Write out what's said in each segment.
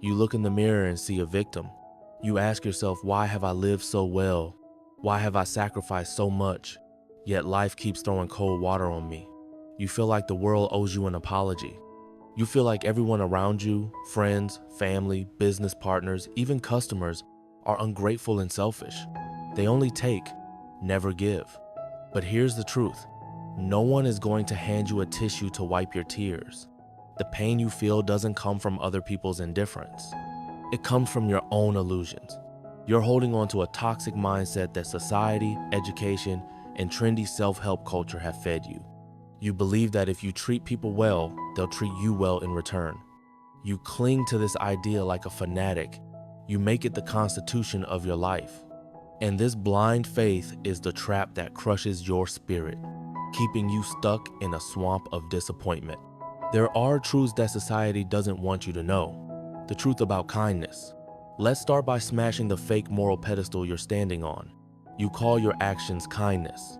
You look in the mirror and see a victim. You ask yourself, why have I lived so well? Why have I sacrificed so much? Yet life keeps throwing cold water on me. You feel like the world owes you an apology. You feel like everyone around you, friends, family, business partners, even customers, are ungrateful and selfish. They only take, never give. But here's the truth. No one is going to hand you a tissue to wipe your tears. The pain you feel doesn't come from other people's indifference. It comes from your own illusions. You're holding on to a toxic mindset that society, education, and trendy self-help culture have fed you. You believe that if you treat people well, they'll treat you well in return. You cling to this idea like a fanatic. You make it the constitution of your life. And this blind faith is the trap that crushes your spirit, keeping you stuck in a swamp of disappointment. There are truths that society doesn't want you to know. The truth about kindness. Let's start by smashing the fake moral pedestal you're standing on. You call your actions kindness.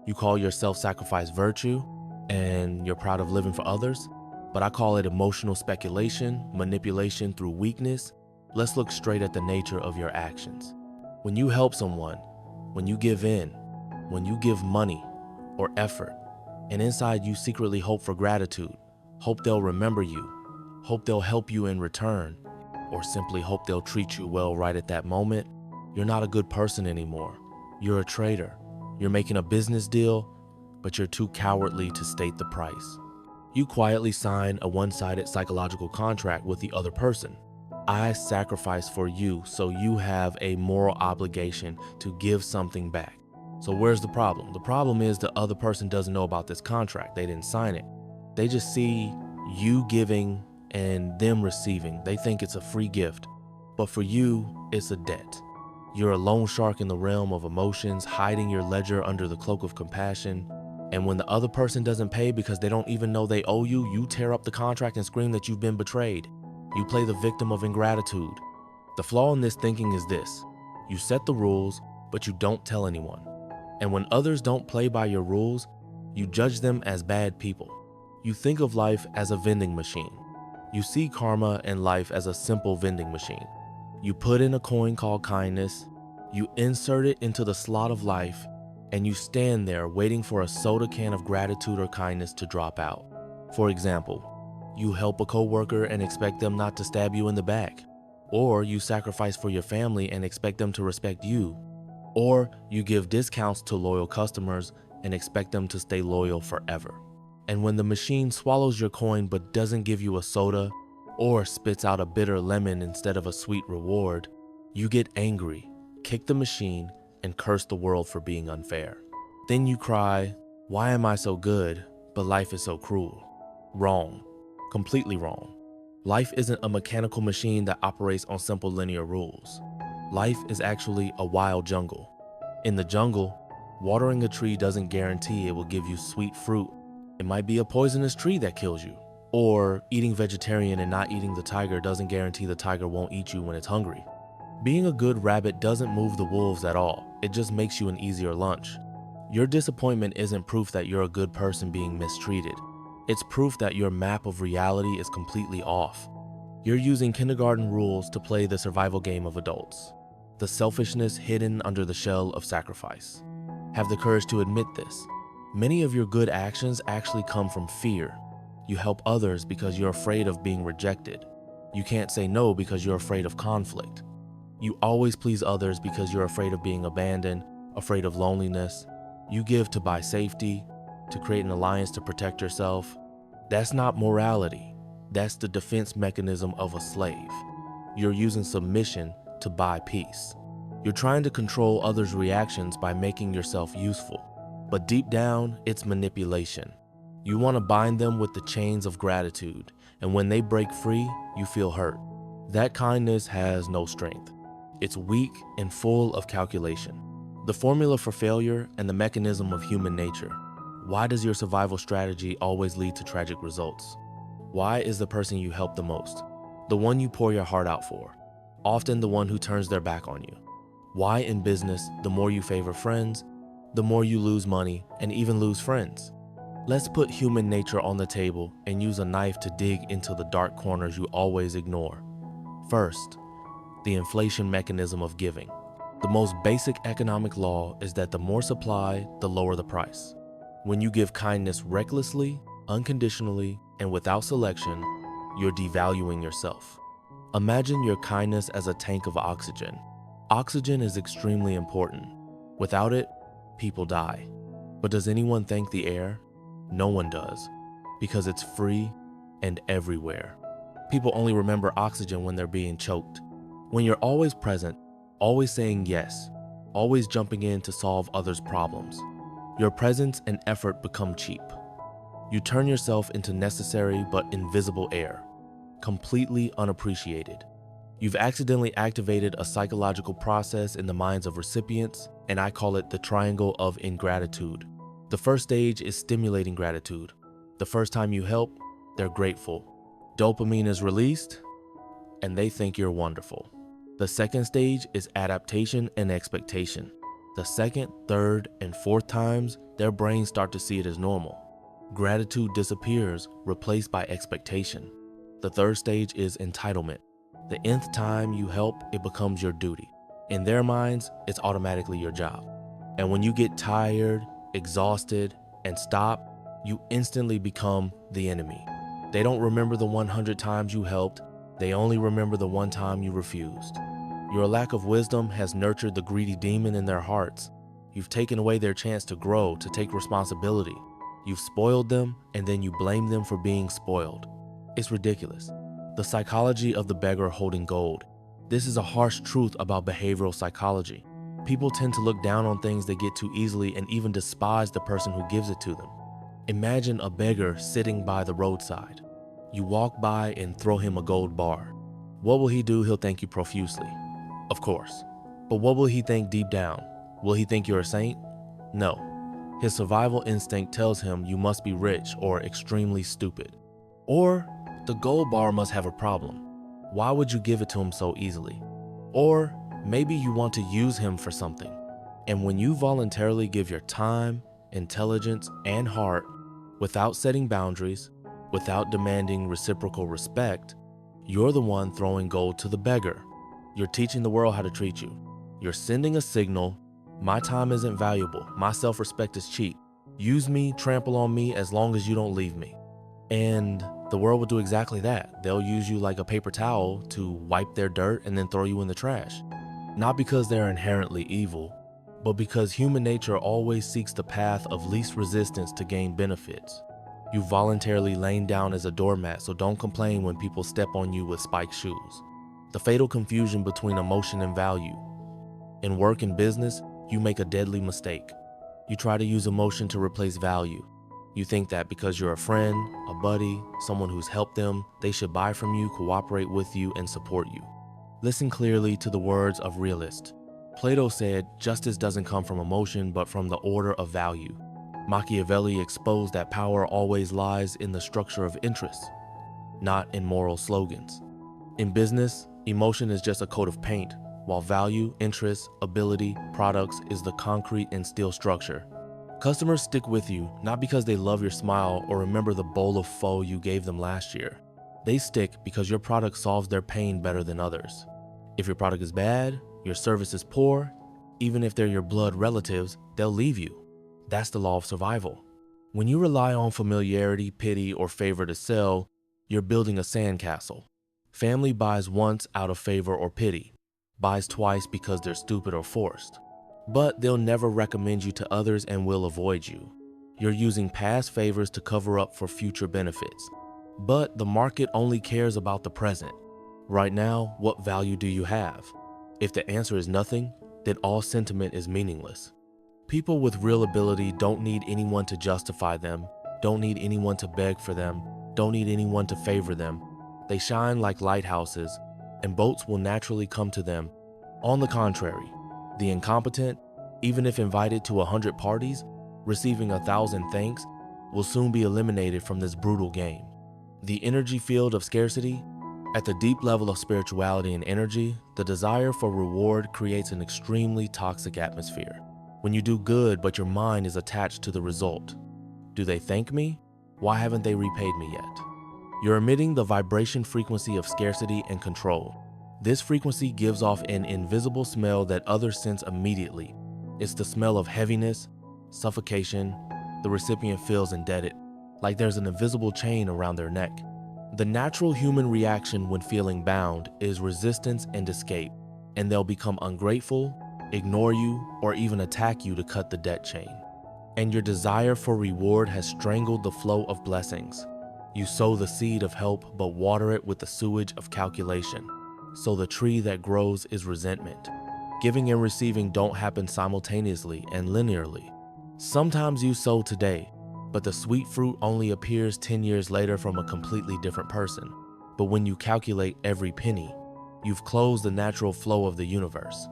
You call your self-sacrifice virtue, and you're proud of living for others. But I call it emotional speculation, manipulation through weakness. Let's look straight at the nature of your actions. When you help someone, when you give in, when you give money or effort, and inside you secretly hope for gratitude, hope they'll remember you, hope they'll help you in return, or simply hope they'll treat you well right at that moment, you're not a good person anymore. You're a traitor. You're making a business deal, but you're too cowardly to state the price. You quietly sign a one-sided psychological contract with the other person. I sacrifice for you, so you have a moral obligation to give something back. So where's the problem? The problem is the other person doesn't know about this contract. They didn't sign it. They just see you giving and them receiving. They think it's a free gift, but for you, it's a debt. You're a loan shark in the realm of emotions, hiding your ledger under the cloak of compassion. And when the other person doesn't pay because they don't even know they owe you, you tear up the contract and scream that you've been betrayed. You play the victim of ingratitude. The flaw in this thinking is this: you set the rules, but you don't tell anyone. And when others don't play by your rules, you judge them as bad people. You think of life as a vending machine. You see karma and life as a simple vending machine. You put in a coin called kindness, you insert it into the slot of life, and you stand there waiting for a soda can of gratitude or kindness to drop out. For example, you help a coworker and expect them not to stab you in the back. Or you sacrifice for your family and expect them to respect you. Or you give discounts to loyal customers and expect them to stay loyal forever. And when the machine swallows your coin but doesn't give you a soda, or spits out a bitter lemon instead of a sweet reward, you get angry, kick the machine, and curse the world for being unfair. Then you cry, why am I so good, but life is so cruel? Wrong. Completely wrong. Life isn't a mechanical machine that operates on simple linear rules. Life is actually a wild jungle. In the jungle, watering a tree doesn't guarantee it will give you sweet fruit. It might be a poisonous tree that kills you. Or eating vegetarian and not eating the tiger doesn't guarantee the tiger won't eat you when it's hungry. Being a good rabbit doesn't move the wolves at all. It just makes you an easier lunch. Your disappointment isn't proof that you're a good person being mistreated. It's proof that your map of reality is completely off. You're using kindergarten rules to play the survival game of adults. The selfishness hidden under the shell of sacrifice. Have the courage to admit this. Many of your good actions actually come from fear. You help others because you're afraid of being rejected. You can't say no because you're afraid of conflict. You always please others because you're afraid of being abandoned, afraid of loneliness. You give to buy safety, to create an alliance to protect yourself. That's not morality. That's the defense mechanism of a slave. You're using submission to buy peace. You're trying to control others' reactions by making yourself useful. But deep down, it's manipulation. You want to bind them with the chains of gratitude, and when they break free, you feel hurt. That kindness has no strength. It's weak and full of calculation. The formula for failure and the mechanism of human nature. Why does your survival strategy always lead to tragic results? Why is the person you help the most the one you pour your heart out for, often the one who turns their back on you? Why in business, the more you favor friends, the more you lose money and even lose friends? Let's put human nature on the table and use a knife to dig into the dark corners you always ignore. First, the inflation mechanism of giving. The most basic economic law is that the more supply, the lower the price. When you give kindness recklessly, unconditionally, and without selection, you're devaluing yourself. Imagine your kindness as a tank of oxygen. Oxygen is extremely important. Without it, people die. But does anyone thank the air? No one does, because it's free and everywhere. People only remember oxygen when they're being choked. When you're always present, always saying yes, always jumping in to solve others' problems, your presence and effort become cheap. You turn yourself into necessary but invisible air, completely unappreciated. You've accidentally activated a psychological process in the minds of recipients, and I call it the triangle of ingratitude. The first stage is stimulating gratitude. The first time you help, they're grateful. Dopamine is released, and they think you're wonderful. The second stage is adaptation and expectation. The second, third, and fourth times, their brains start to see it as normal. Gratitude disappears, replaced by expectation. The third stage is entitlement. The nth time you help, it becomes your duty. In their minds, it's automatically your job. And when you get tired, exhausted, and stop, you instantly become the enemy. They don't remember the 100 times you helped, they only remember the one time you refused. Your lack of wisdom has nurtured the greedy demon in their hearts. You've taken away their chance to grow, to take responsibility. You've spoiled them, and then you blame them for being spoiled. It's ridiculous. The psychology of the beggar holding gold. This is a harsh truth about behavioral psychology. People tend to look down on things they get too easily and even despise the person who gives it to them. Imagine a beggar sitting by the roadside. You walk by and throw him a gold bar. What will he do? He'll thank you profusely. Of course. But what will he think deep down? Will he think you're a saint? No. His survival instinct tells him you must be rich or extremely stupid. Or the gold bar must have a problem. Why would you give it to him so easily? Or maybe you want to use him for something. And when you voluntarily give your time, intelligence, and heart without setting boundaries, without demanding reciprocal respect, you're the one throwing gold to the beggar. You're teaching the world how to treat you. You're sending a signal: my time isn't valuable, my self-respect is cheap. Use me, trample on me as long as you don't leave me. And the world will do exactly that. They'll use you like a paper towel to wipe their dirt and then throw you in the trash. Not because they're inherently evil, but because human nature always seeks the path of least resistance to gain benefits. You voluntarily lain down as a doormat, so don't complain when people step on you with spiked shoes. The fatal confusion between emotion and value. In work and business, you make a deadly mistake. You try to use emotion to replace value. You think that because you're a friend, a buddy, someone who's helped them, they should buy from you, cooperate with you, and support you. Listen clearly to the words of realist. Plato said, justice doesn't come from emotion, but from the order of value. Machiavelli exposed that power always lies in the structure of interests, not in moral slogans. In business, emotion is just a coat of paint, while value, interest, ability, products is the concrete and steel structure. Customers stick with you not because they love your smile or remember the bowl of pho you gave them last year. They stick because your product solves their pain better than others. If your product is bad, your service is poor, even if they're your blood relatives, they'll leave you. That's the law of survival. When you rely on familiarity, pity, or favor to sell, you're building a sandcastle. Family buys once out of favor or pity, buys twice because they're stupid or forced. But they'll never recommend you to others and will avoid you. You're using past favors to cover up for future benefits. But the market only cares about the present. Right now, what value do you have? If the answer is nothing, then all sentiment is meaningless. People with real ability don't need anyone to justify them, don't need anyone to beg for them, don't need anyone to favor them. They shine like lighthouses, and boats will naturally come to them. On the contrary, the incompetent, even if invited to 100 parties, receiving 1,000 thanks, will soon be eliminated from this brutal game. The energy field of scarcity. At the deep level of spirituality and energy, the desire for reward creates an extremely toxic atmosphere. When you do good but your mind is attached to the result. Do they thank me? Why haven't they repaid me yet? You're emitting the vibration frequency of scarcity and control. This frequency gives off an invisible smell that others sense immediately. It's the smell of heaviness, suffocation. The recipient feels indebted, like there's an invisible chain around their neck. The natural human reaction when feeling bound is resistance and escape, and they'll become ungrateful, ignore you, or even attack you to cut the debt chain. And your desire for reward has strangled the flow of blessings. You sow the seed of help, but water it with the sewage of calculation. So the tree that grows is resentment. Giving and receiving don't happen simultaneously and linearly. Sometimes you sow today, but the sweet fruit only appears 10 years later from a completely different person. But when you calculate every penny, you've closed the natural flow of the universe.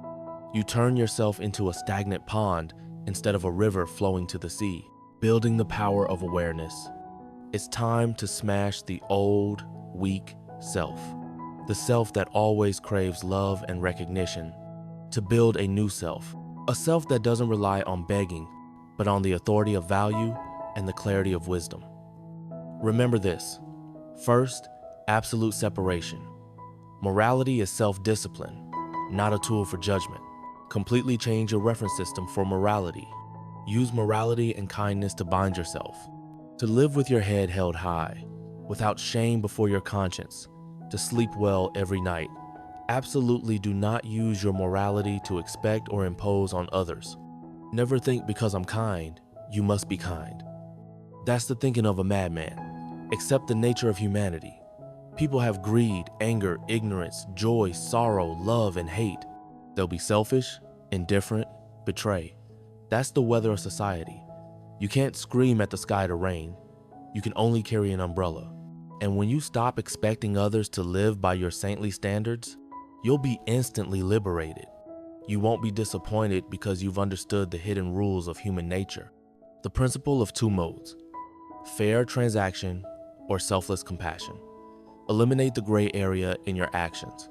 You turn yourself into a stagnant pond instead of a river flowing to the sea, building the power of awareness. It's time to smash the old, weak self, the self that always craves love and recognition, to build a new self, a self that doesn't rely on begging, but on the authority of value and the clarity of wisdom. Remember this. First, absolute separation. Morality is self-discipline, not a tool for judgment. Completely change your reference system for morality. Use morality and kindness to bind yourself, to live with your head held high, without shame before your conscience, to sleep well every night. Absolutely do not use your morality to expect or impose on others. Never think because I'm kind, you must be kind. That's the thinking of a madman. Accept the nature of humanity. People have greed, anger, ignorance, joy, sorrow, love, and hate. They'll be selfish, indifferent, betray. That's the weather of society. You can't scream at the sky to rain. You can only carry an umbrella. And when you stop expecting others to live by your saintly standards, you'll be instantly liberated. You won't be disappointed because you've understood the hidden rules of human nature. The principle of two modes: fair transaction or selfless compassion. Eliminate the gray area in your actions.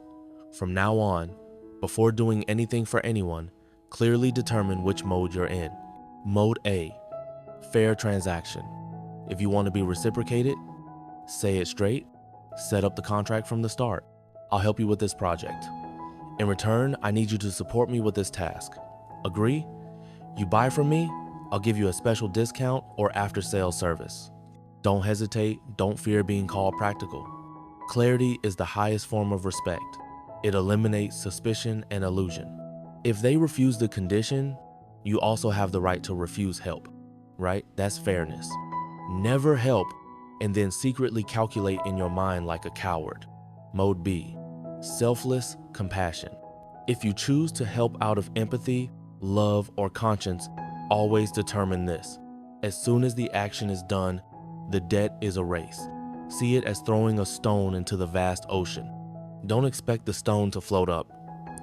From now on, before doing anything for anyone, clearly determine which mode you're in. Mode A, fair transaction. If you want to be reciprocated, say it straight, set up the contract from the start. I'll help you with this project. In return, I need you to support me with this task. Agree? You buy from me, I'll give you a special discount or after-sales service. Don't hesitate, don't fear being called practical. Clarity is the highest form of respect. It eliminates suspicion and illusion. If they refuse the condition, you also have the right to refuse help, right? That's fairness. Never help and then secretly calculate in your mind like a coward. Mode B, selfless compassion. If you choose to help out of empathy, love, or conscience, always determine this. As soon as the action is done, the debt is erased. See it as throwing a stone into the vast ocean. Don't expect the stone to float up.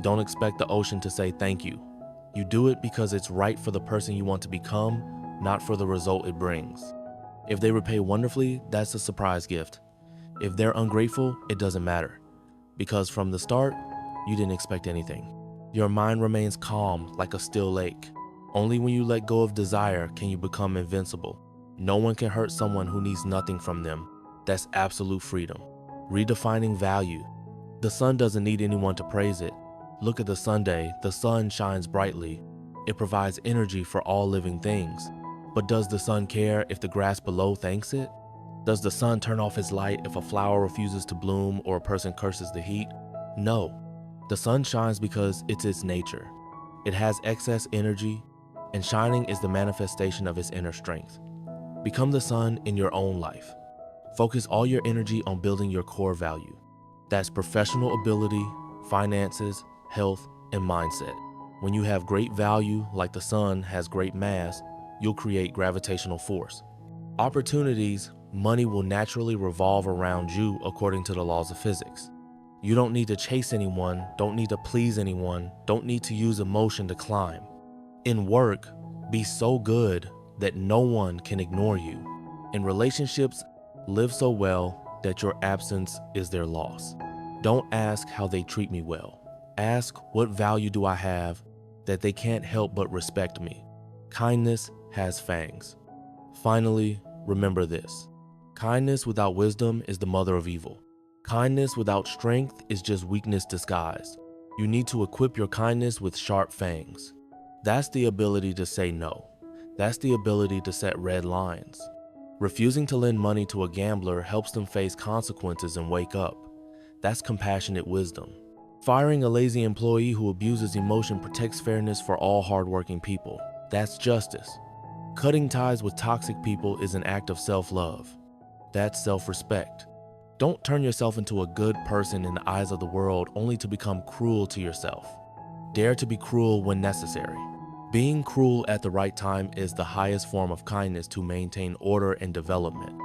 Don't expect the ocean to say thank you. You do it because it's right for the person you want to become, not for the result it brings. If they repay wonderfully, that's a surprise gift. If they're ungrateful, it doesn't matter. Because from the start, you didn't expect anything. Your mind remains calm like a still lake. Only when you let go of desire can you become invincible. No one can hurt someone who needs nothing from them. That's absolute freedom. Redefining value. The sun doesn't need anyone to praise it. Look at the Sunday, the sun shines brightly. It provides energy for all living things. But does the sun care if the grass below thanks it? Does the sun turn off its light if a flower refuses to bloom or a person curses the heat? No. The sun shines because it's its nature. It has excess energy, and shining is the manifestation of its inner strength. Become the sun in your own life. Focus all your energy on building your core value. That's professional ability, finances, health, and mindset. When you have great value, like the sun has great mass, you'll create gravitational force. Opportunities, money will naturally revolve around you according to the laws of physics. You don't need to chase anyone, don't need to please anyone, don't need to use emotion to climb. In work, be so good that no one can ignore you. In relationships, live so well that your absence is their loss. Don't ask how they treat me well. Ask what value do I have that they can't help but respect me. Kindness has fangs. Finally, remember this. Kindness without wisdom is the mother of evil. Kindness without strength is just weakness disguised. You need to equip your kindness with sharp fangs. That's the ability to say no. That's the ability to set red lines. Refusing to lend money to a gambler helps them face consequences and wake up. That's compassionate wisdom. Firing a lazy employee who abuses emotion protects fairness for all hardworking people. That's justice. Cutting ties with toxic people is an act of self-love. That's self-respect. Don't turn yourself into a good person in the eyes of the world only to become cruel to yourself. Dare to be cruel when necessary. Being cruel at the right time is the highest form of kindness to maintain order and development.